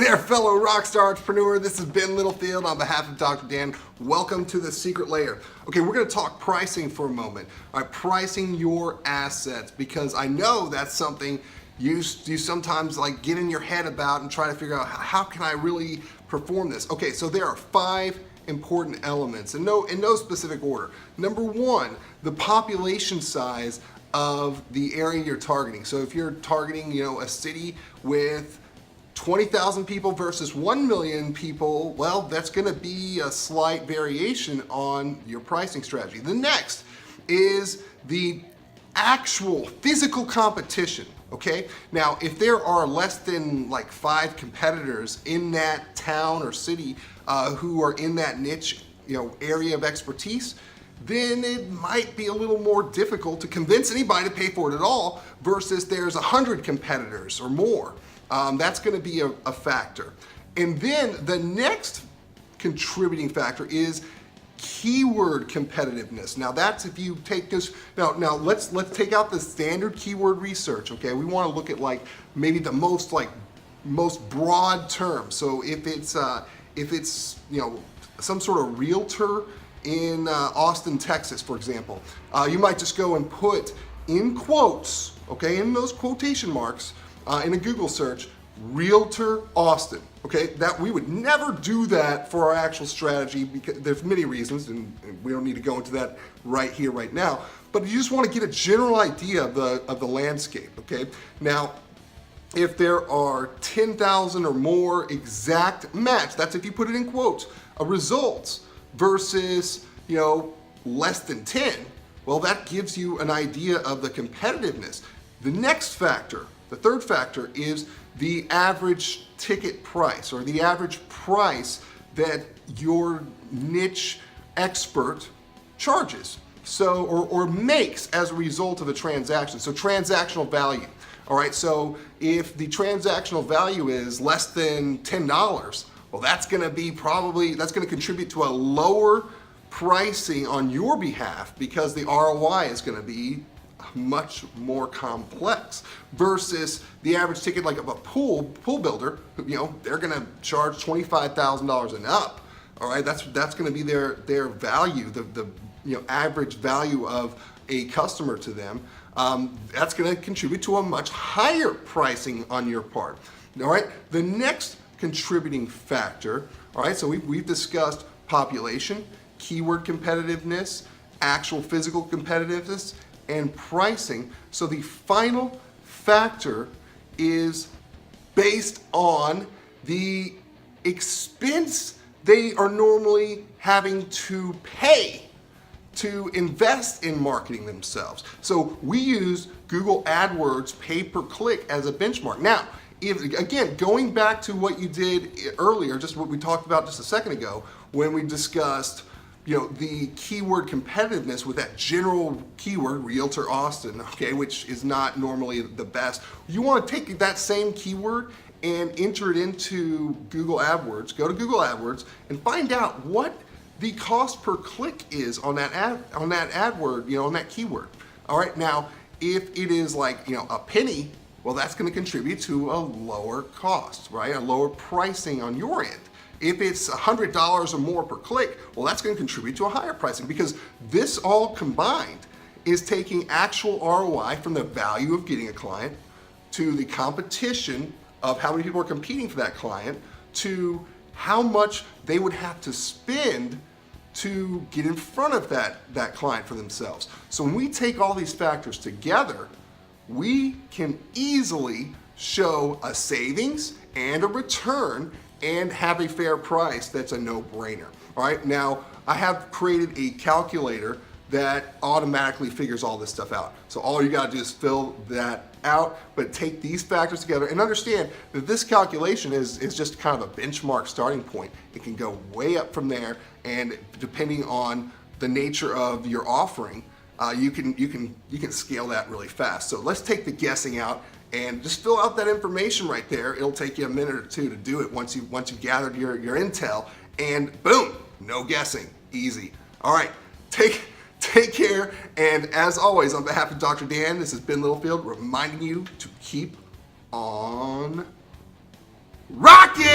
there, fellow rockstar entrepreneur. This is Ben Littlefield on behalf of Dr. Dan. Welcome to the secret layer. Okay, we're going to talk pricing for a moment. All right, pricing your assets, because I know that's something you sometimes like get in your head about and try to figure out how can I really perform this. Okay, so there are 5 important elements in no specific order. Number 1, the population size of the area you're targeting. So if you're targeting, a city with 20,000 people versus 1 million people, well, that's going to be a slight variation on your pricing strategy. The next is the actual physical competition. Okay, now if there are less than like 5 competitors in that town or city who are in that niche, area of expertise, then it might be a little more difficult to convince anybody to pay for it at all versus there's 100 competitors or more. That's going to be a factor. And then the next contributing factor is keyword competitiveness. Now that's if you take this, now let's take out the standard keyword research, okay? We want to look at like maybe the most broad term. So if it's some sort of realtor in Austin, Texas, for example, you might just go and put in quotes, okay, in those quotation marks, in a Google search, Realtor Austin. Okay, that we would never do that for our actual strategy because there's many reasons, and we don't need to go into that right here, right now. But you just want to get a general idea of the landscape. Okay, now if there are 10,000 or more exact match, that's if you put it in quotes, results versus less than 10. Well, that gives you an idea of the competitiveness. The next factor, the third factor, is the average ticket price, or the average price that your niche expert charges, so or makes as a result of a transaction. So transactional value. All right, so if the transactional value is less than $10, well, that's going to contribute to a lower pricing on your behalf because the ROI is going to be much more complex versus the average ticket like of a pool builder. They're going to charge $25,000 and up. All right, that's going to be their value, the average value of a customer to them. That's going to contribute to a much higher pricing on your part. All right, the next contributing factor. All right, so we've discussed population, keyword competitiveness, actual physical competitiveness, and pricing. So the final factor is based on the expense they are normally having to pay to invest in marketing themselves. So we use Google AdWords pay per click as a benchmark. Now, again, going back to what you did earlier, just what we talked about just a second ago, when we discussed the keyword competitiveness with that general keyword, Realtor Austin, okay, which is not normally the best. You want to take that same keyword and enter it into Google AdWords. Go to Google AdWords and find out what the cost per click is on that AdWord, on that keyword. All right, now if it is like a penny, well, that's going to contribute to a lower cost, right? A lower pricing on your end. If it's $100 or more per click, well, that's going to contribute to a higher pricing because this all combined is taking actual ROI from the value of getting a client to the competition of how many people are competing for that client to how much they would have to spend to get in front of that client for themselves. So when we take all these factors together, we can easily show a savings and a return and have a fair price that's a no-brainer. All right, now I have created a calculator that automatically figures all this stuff out. So all you gotta do is fill that out, but take these factors together and understand that this calculation is just kind of a benchmark starting point. It can go way up from there, and depending on the nature of your offering, you can scale that really fast. So let's take the guessing out and just fill out that information right there. It'll take you a minute or two to do it once you've gathered your intel, and boom, no guessing, easy. All right, take care, and as always, on behalf of Dr. Dan, this has been Littlefield reminding you to keep on rocking!